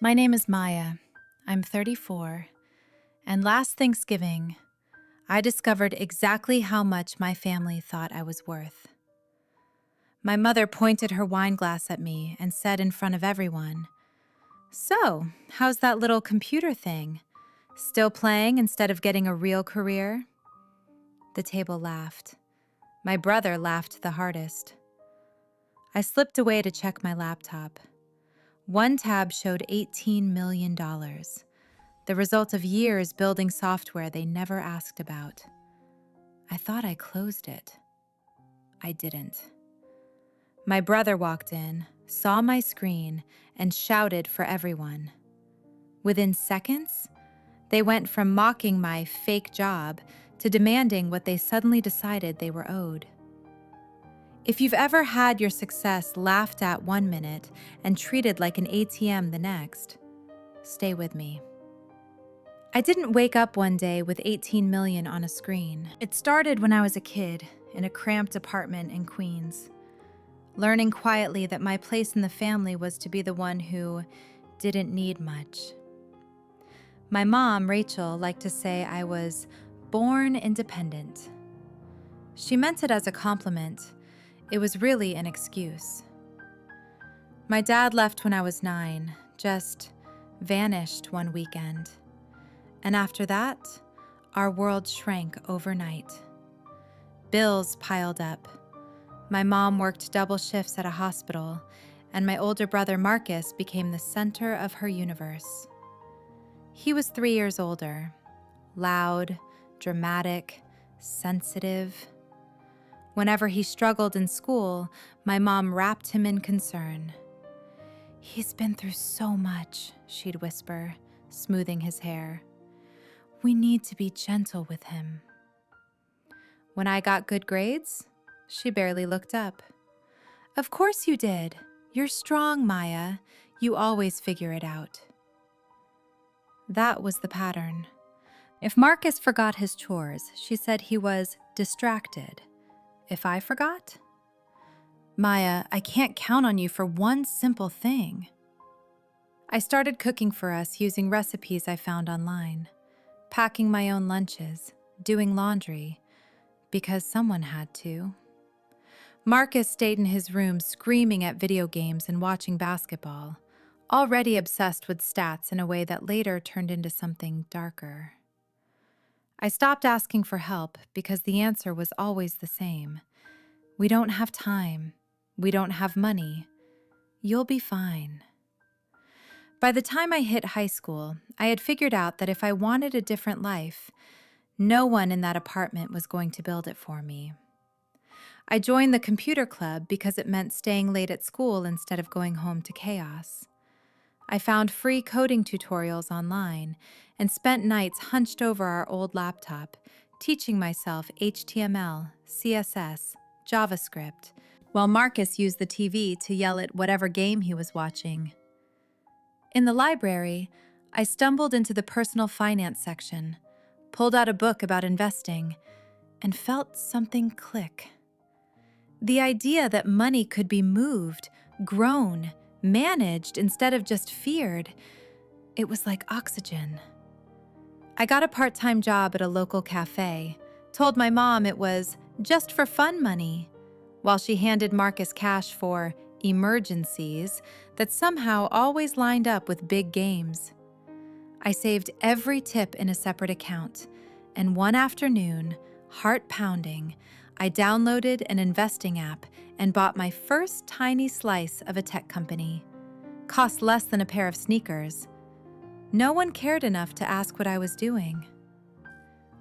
My name is Maya. I'm 34, and last Thanksgiving, I discovered exactly how much my family thought I was worth. My mother pointed her wine glass at me and said in front of everyone, "So, how's that little computer thing? Still playing instead of getting a real career?" The table laughed. My brother laughed the hardest. I slipped away to check my laptop. One tab showed $18 million. The result of years building software they never asked about. I thought I closed it. I didn't. My brother walked in, saw my screen, and shouted for everyone. Within seconds, they went from mocking my fake job to demanding what they suddenly decided they were owed. If you've ever had your success laughed at 1 minute and treated like an ATM the next, stay with me. I didn't wake up one day with 18 million on a screen. It started when I was a kid in a cramped apartment in Queens, learning quietly that my place in the family was to be the one who didn't need much. My mom, Rachel, liked to say I was born independent. She meant it as a compliment. It was really an excuse. My dad left when I was 9, just vanished one weekend. And after that, our world shrank overnight. Bills piled up. My mom worked double shifts at a hospital, and my older brother Marcus became the center of her universe. He was 3 years older, loud, dramatic, sensitive. Whenever he struggled in school, my mom wrapped him in concern. "He's been through so much," she'd whisper, smoothing his hair. "We need to be gentle with him." When I got good grades, she barely looked up. "Of course you did. You're strong, Maya. You always figure it out." That was the pattern. If Marcus forgot his chores, she said he was distracted. If I forgot, "Maya, I can't count on you for one simple thing." I started cooking for us using recipes I found online, packing my own lunches, doing laundry, because someone had to. Marcus stayed in his room screaming at video games and watching basketball, already obsessed with stats in a way that later turned into something darker. I stopped asking for help because the answer was always the same. "We don't have time. We don't have money. You'll be fine." By the time I hit high school, I had figured out that if I wanted a different life, no one in that apartment was going to build it for me. I joined the computer club because it meant staying late at school instead of going home to chaos. I found free coding tutorials online and spent nights hunched over our old laptop, teaching myself HTML, CSS, JavaScript, while Marcus used the TV to yell at whatever game he was watching. In the library, I stumbled into the personal finance section, pulled out a book about investing, and felt something click. The idea that money could be moved, grown, managed instead of just feared, it was like oxygen. I got a part-time job at a local cafe, told my mom it was just for fun money, while she handed Marcus cash for emergencies that somehow always lined up with big games. I saved every tip in a separate account, and one afternoon, heart pounding, I downloaded an investing app and bought my first tiny slice of a tech company. Cost less than a pair of sneakers. No one cared enough to ask what I was doing.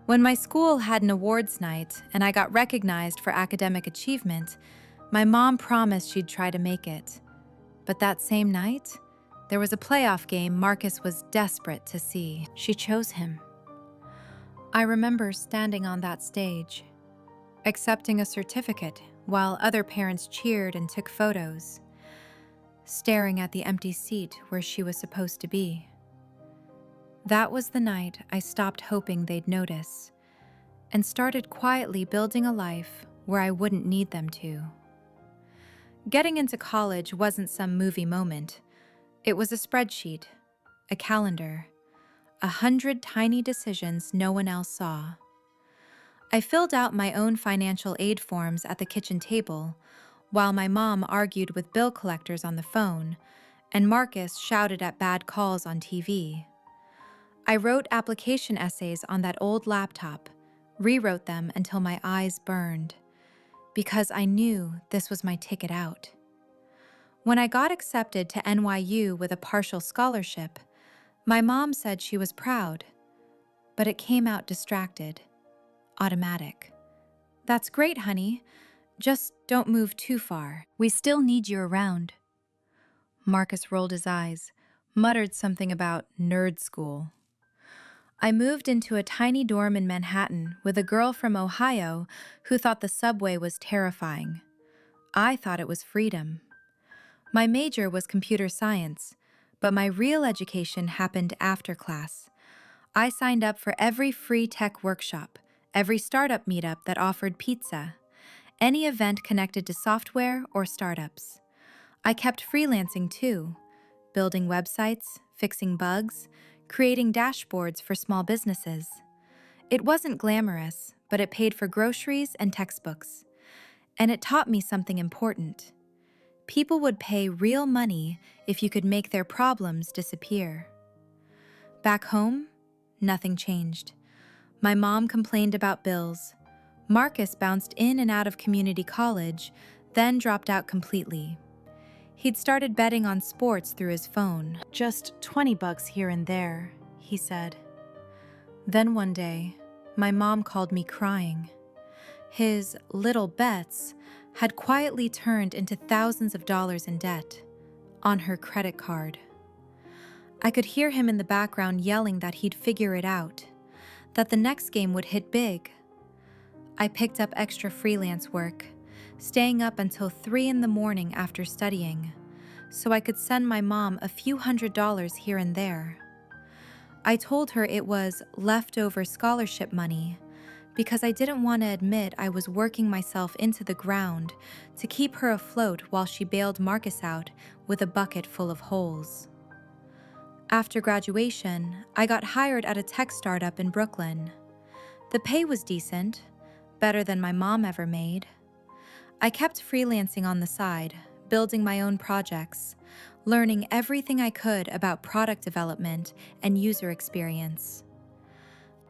When my school had an awards night and I got recognized for academic achievement, my mom promised she'd try to make it. But that same night, there was a playoff game Marcus was desperate to see. She chose him. I remember standing on that stage, accepting a certificate while other parents cheered and took photos, staring at the empty seat where she was supposed to be. That was the night I stopped hoping they'd notice and started quietly building a life where I wouldn't need them to. Getting into college wasn't some movie moment. It was a spreadsheet, a calendar, 100 tiny decisions no one else saw. I filled out my own financial aid forms at the kitchen table, while my mom argued with bill collectors on the phone, and Marcus shouted at bad calls on TV. I wrote application essays on that old laptop, rewrote them until my eyes burned, because I knew this was my ticket out. When I got accepted to NYU with a partial scholarship, my mom said she was proud, but it came out distracted, automatic. "That's great, honey. Just don't move too far. We still need you around." Marcus rolled his eyes, muttered something about nerd school. I moved into a tiny dorm in Manhattan with a girl from Ohio who thought the subway was terrifying. I thought it was freedom. My major was computer science, but my real education happened after class. I signed up for every free tech workshop, every startup meetup that offered pizza, any event connected to software or startups. I kept freelancing too, building websites, fixing bugs, creating dashboards for small businesses. It wasn't glamorous, but it paid for groceries and textbooks. And it taught me something important. People would pay real money if you could make their problems disappear. Back home, nothing changed. My mom complained about bills. Marcus bounced in and out of community college, then dropped out completely. He'd started betting on sports through his phone. "Just $20 here and there," he said. Then one day, my mom called me crying. His little bets had quietly turned into thousands of dollars in debt on her credit card. I could hear him in the background yelling that he'd figure it out, that the next game would hit big. I picked up extra freelance work, staying up until 3 in the morning after studying, so I could send my mom a few $100s here and there. I told her it was leftover scholarship money because I didn't want to admit I was working myself into the ground to keep her afloat while she bailed Marcus out with a bucket full of holes. After graduation, I got hired at a tech startup in Brooklyn. The pay was decent, better than my mom ever made. I kept freelancing on the side, building my own projects, learning everything I could about product development and user experience.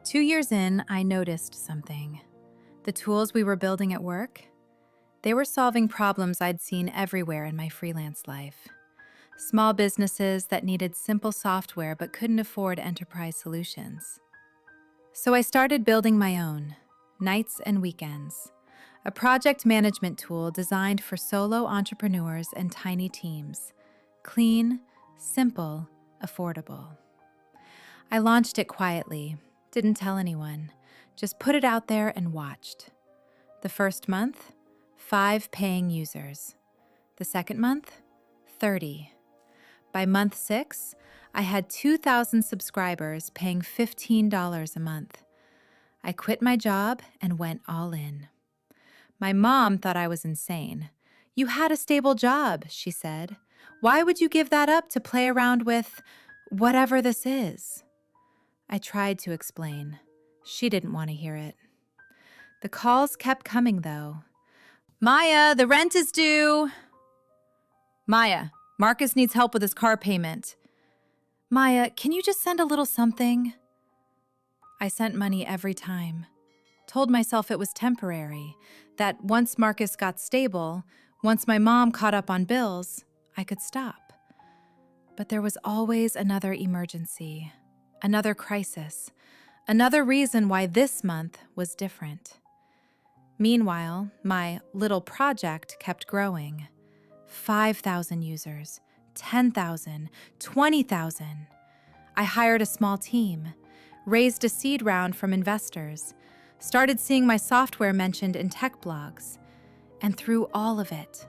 2 years in, I noticed something. The tools we were building at work, they were solving problems I'd seen everywhere in my freelance life. Small businesses that needed simple software but couldn't afford enterprise solutions. So I started building my own, Nights and Weekends, a project management tool designed for solo entrepreneurs and tiny teams. Clean, simple, affordable. I launched it quietly, didn't tell anyone, just put it out there and watched. The first month, 5 paying users. The second month, 30. By month 6, I had 2,000 subscribers paying $15 a month. I quit my job and went all in. My mom thought I was insane. "You had a stable job," she said. "Why would you give that up to play around with whatever this is?" I tried to explain. She didn't want to hear it. The calls kept coming, though. "Maya, the rent is due." "Maya, Marcus needs help with his car payment." "Maya, can you just send a little something?" I sent money every time. Told myself it was temporary, that once Marcus got stable, once my mom caught up on bills, I could stop. But there was always another emergency, another crisis, another reason why this month was different. Meanwhile, my little project kept growing. 5,000 users, 10,000, 20,000. I hired a small team, raised a seed round from investors, started seeing my software mentioned in tech blogs. And through all of it,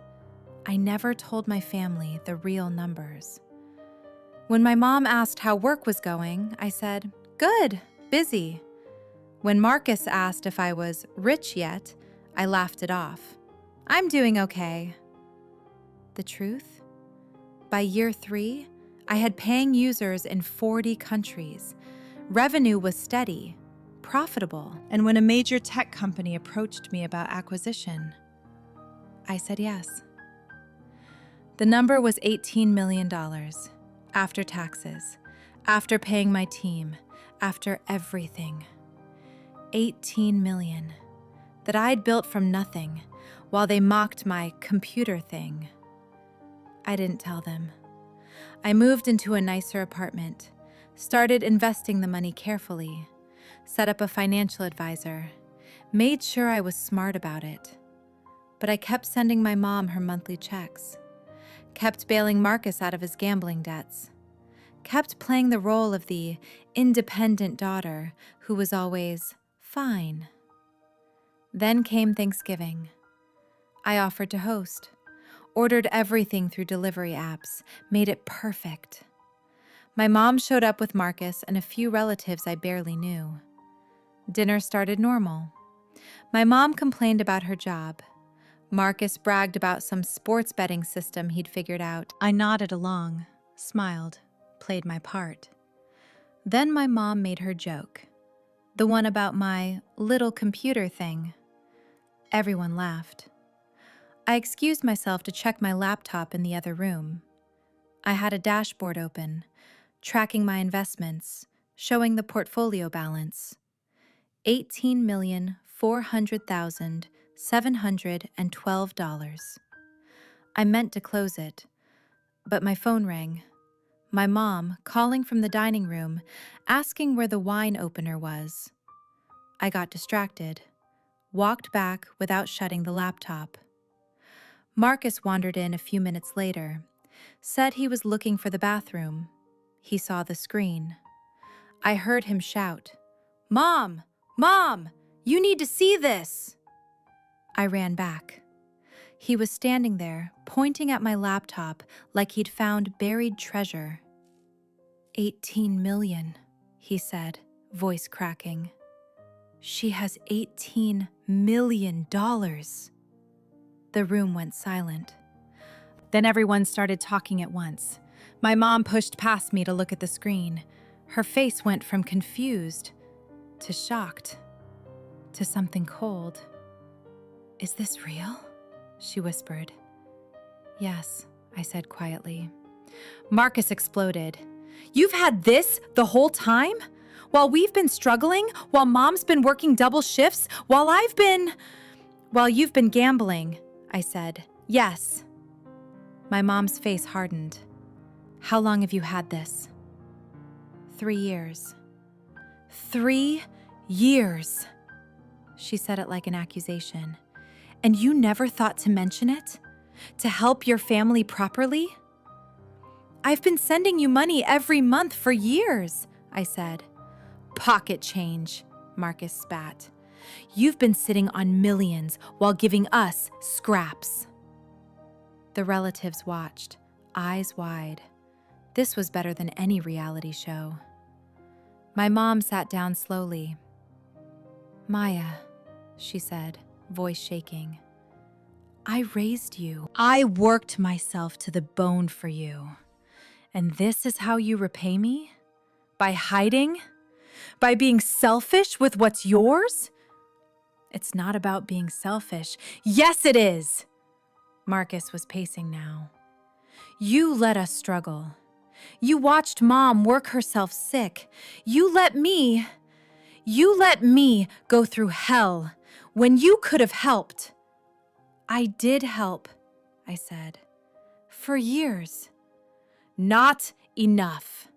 I never told my family the real numbers. When my mom asked how work was going, I said, "Good, busy." When Marcus asked if I was rich yet, I laughed it off. "I'm doing okay." The truth? By year 3, I had paying users in 40 countries. Revenue was steady, profitable. And when a major tech company approached me about acquisition, I said yes. The number was $18 million, after taxes, after paying my team, after everything. 18 million that I'd built from nothing while they mocked my computer thing. I didn't tell them. I moved into a nicer apartment, started investing the money carefully, set up a financial advisor, made sure I was smart about it. But I kept sending my mom her monthly checks, kept bailing Marcus out of his gambling debts, kept playing the role of the independent daughter who was always fine. Then came Thanksgiving. I offered to host, ordered everything through delivery apps, made it perfect. My mom showed up with Marcus and a few relatives I barely knew. Dinner started normal. My mom complained about her job. Marcus bragged about some sports betting system he'd figured out. I nodded along, smiled, played my part. Then my mom made her joke. The one about my little computer thing. Everyone laughed. I excused myself to check my laptop in the other room. I had a dashboard open, tracking my investments, showing the portfolio balance. $18,400,712. I meant to close it, but my phone rang. My mom calling from the dining room, asking where the wine opener was. I got distracted, walked back without shutting the laptop. Marcus wandered in a few minutes later, said he was looking for the bathroom. He saw the screen. I heard him shout, "Mom! Mom! You need to see this!" I ran back. He was standing there, pointing at my laptop like he'd found buried treasure. 18 million, he said, voice cracking. She has $18 million. The room went silent. Then everyone started talking at once. My mom pushed past me to look at the screen. Her face went from confused to shocked to something cold. "Is this real?" she whispered. "Yes," I said quietly. Marcus exploded. "You've had this the whole time? While we've been struggling? While Mom's been working double shifts? While you've been gambling," I said. "Yes." My mom's face hardened. "How long have you had this?" 3 years. 3 years. She said it like an accusation. "And you never thought to mention it? To help your family properly?" "I've been sending you money every month for years," I said. "Pocket change," Marcus spat. "You've been sitting on millions while giving us scraps." The relatives watched, eyes wide. This was better than any reality show. My mom sat down slowly. "Maya," she said, voice shaking. "I raised you. I worked myself to the bone for you. And this is how you repay me? By hiding? By being selfish with what's yours?" "It's not about being selfish." "Yes, it is!" Marcus was pacing now. "You let us struggle. You watched Mom work herself sick. You let me go through hell when you could have helped." "I did help," I said, "for years." "Not enough."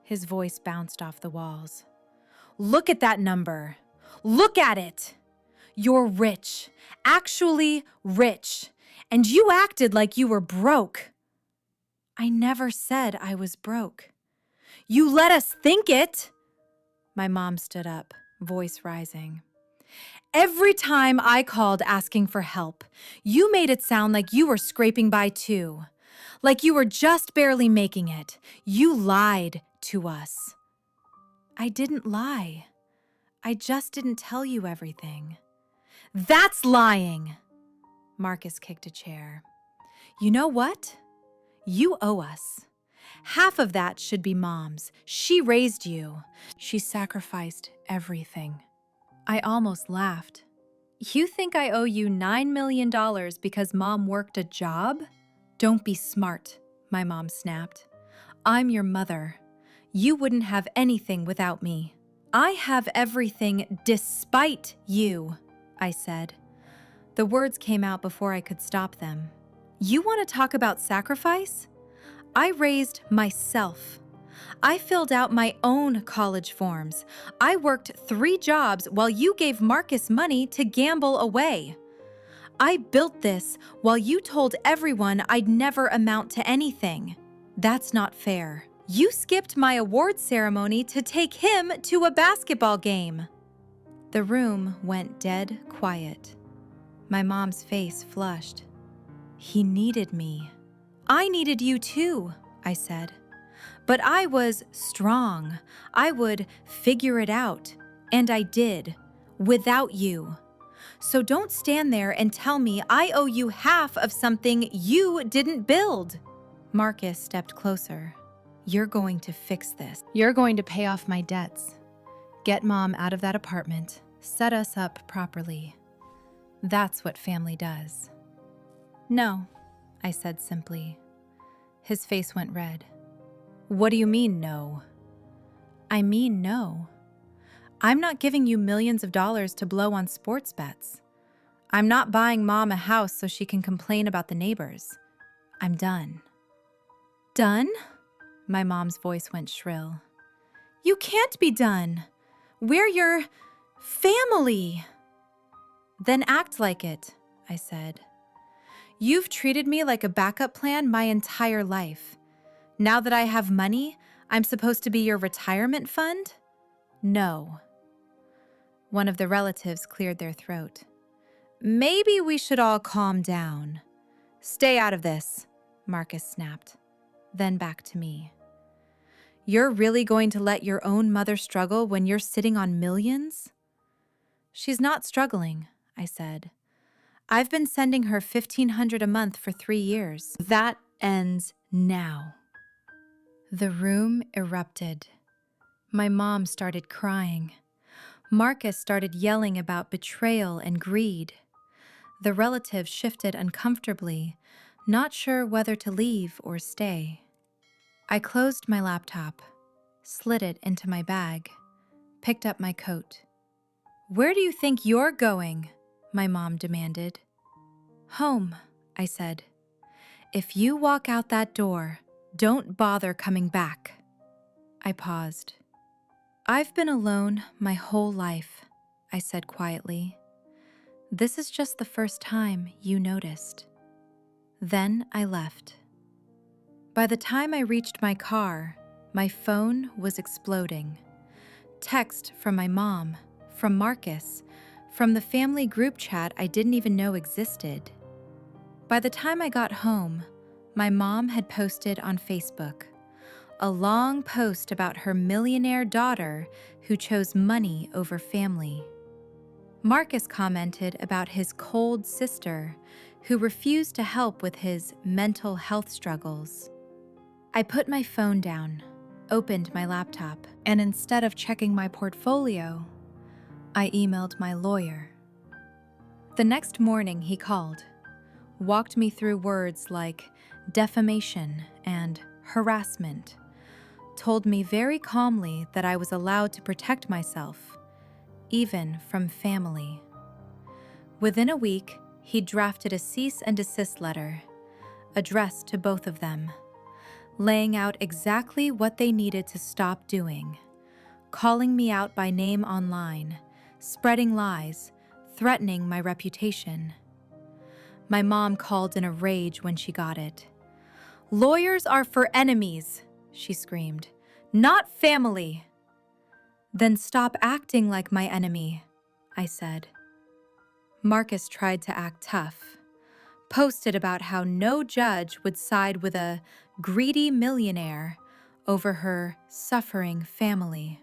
His voice bounced off the walls. "Look at that number. Look at it. You're rich, actually rich, and you acted like you were broke." "I never said I was broke." "You let us think it." My mom stood up, voice rising. "Every time I called asking for help, you made it sound like you were scraping by too, like you were just barely making it. You lied to us." "I didn't lie. I just didn't tell you everything." "That's lying." Marcus kicked a chair. "You know what? You owe us. Half of that should be Mom's. She raised you. She sacrificed everything. I almost laughed. You think I owe you $9 million because Mom worked a job? Don't be smart, my mom snapped. I'm your mother. You wouldn't have anything without me. I have everything despite you, I said. The words came out before I could stop them. You want to talk about sacrifice? I raised myself. I filled out my own college forms. I worked 3 jobs while you gave Marcus money to gamble away. I built this while you told everyone I'd never amount to anything. That's not fair. You skipped my awards ceremony to take him to a basketball game. The room went dead quiet. My mom's face flushed. He needed me. I needed you too, I said. But I was strong. I would figure it out. And I did, without you. So don't stand there and tell me I owe you half of something you didn't build. Marcus stepped closer. You're going to fix this. You're going to pay off my debts. Get Mom out of that apartment. Set us up properly. That's what family does. No, I said simply. His face went red. What do you mean, no? I mean no. I'm not giving you millions of dollars to blow on sports bets. I'm not buying Mom a house so she can complain about the neighbors. I'm done. Done? My mom's voice went shrill. You can't be done. We're your family. Then act like it, I said. You've treated me like a backup plan my entire life. Now that I have money, I'm supposed to be your retirement fund? No. One of the relatives cleared their throat. Maybe we should all calm down. Stay out of this, Marcus snapped. Then back to me. You're really going to let your own mother struggle when you're sitting on millions? She's not struggling, I said. I've been sending her $1,500 a month for 3 years. That ends now. The room erupted. My mom started crying. Marcus started yelling about betrayal and greed. The relatives shifted uncomfortably, not sure whether to leave or stay. I closed my laptop, slid it into my bag, picked up my coat. Where do you think you're going? My mom demanded. Home, I said. If you walk out that door, don't bother coming back. I paused. I've been alone my whole life, I said quietly. This is just the first time you noticed. Then I left. By the time I reached my car, my phone was exploding. Text from my mom, from Marcus, from the family group chat I didn't even know existed. By the time I got home, my mom had posted on Facebook a long post about her millionaire daughter who chose money over family. Marcus commented about his cold sister who refused to help with his mental health struggles. I put my phone down, opened my laptop, and instead of checking my portfolio, I emailed my lawyer. The next morning he called, walked me through words like defamation and harassment, told me very calmly that I was allowed to protect myself, even from family. Within a week, he drafted a cease and desist letter, addressed to both of them, laying out exactly what they needed to stop doing, calling me out by name online, spreading lies, threatening my reputation. My mom called in a rage when she got it. Lawyers are for enemies, she screamed, not family. Then stop acting like my enemy, I said. Marcus tried to act tough, posted about how no judge would side with a greedy millionaire over her suffering family.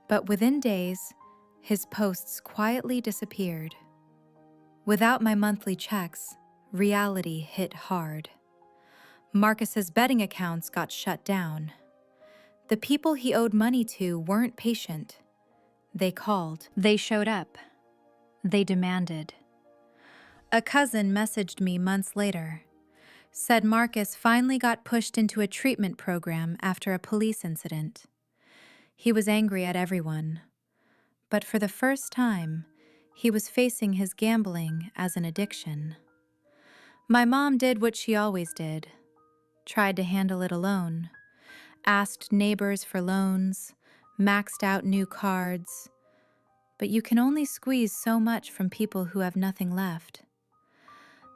But within days, his posts quietly disappeared. Without my monthly checks, reality hit hard. Marcus's betting accounts got shut down. The people he owed money to weren't patient. They called. They showed up. They demanded. A cousin messaged me months later, said Marcus finally got pushed into a treatment program after a police incident. He was angry at everyone, but for the first time, he was facing his gambling as an addiction. My mom did what she always did, tried to handle it alone, asked neighbors for loans, maxed out new cards, but you can only squeeze so much from people who have nothing left.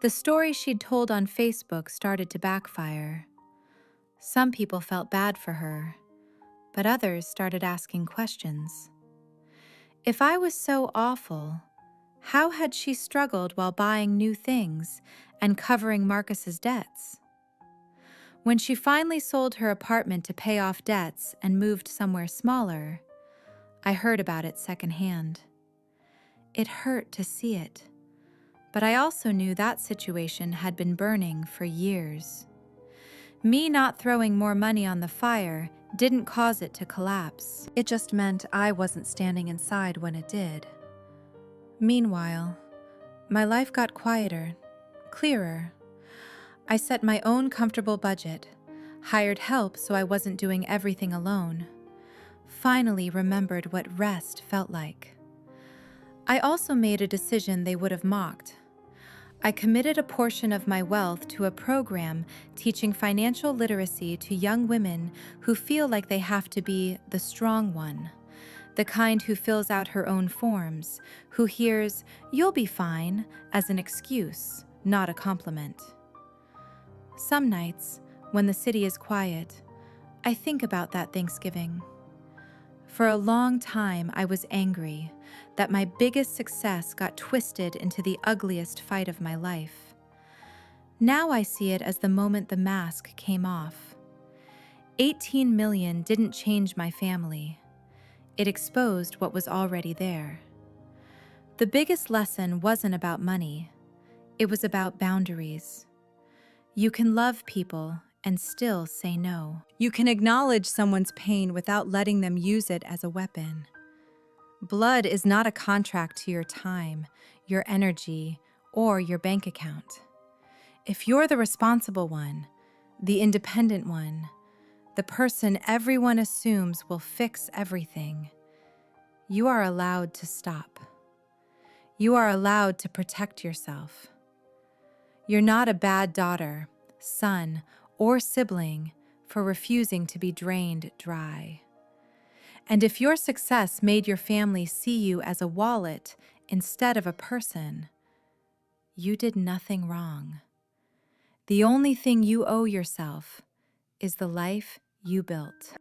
The story she'd told on Facebook started to backfire. Some people felt bad for her, but others started asking questions. If I was so awful, how had she struggled while buying new things and covering Marcus's debts? When she finally sold her apartment to pay off debts and moved somewhere smaller, I heard about it secondhand. It hurt to see it, but I also knew that situation had been burning for years. Me not throwing more money on the fire didn't cause it to collapse. It just meant I wasn't standing inside when it did. Meanwhile, my life got quieter, clearer. I set my own comfortable budget, hired help so I wasn't doing everything alone, finally remembered what rest felt like. I also made a decision they would have mocked. I committed a portion of my wealth to a program teaching financial literacy to young women who feel like they have to be the strong one, the kind who fills out her own forms, who hears, "You'll be fine," as an excuse, not a compliment. Some nights, when the city is quiet, I think about that Thanksgiving. For a long time, I was angry that my biggest success got twisted into the ugliest fight of my life. Now I see it as the moment the mask came off. 18 million didn't change my family. It exposed what was already there. The biggest lesson wasn't about money. It was about boundaries. You can love people and still say no. You can acknowledge someone's pain without letting them use it as a weapon. Blood is not a contract to your time, your energy, or your bank account. If you're the responsible one, the independent one, the person everyone assumes will fix everything, you are allowed to stop. You are allowed to protect yourself. You're not a bad daughter, son, or sibling for refusing to be drained dry. And if your success made your family see you as a wallet instead of a person, you did nothing wrong. The only thing you owe yourself is the life you built.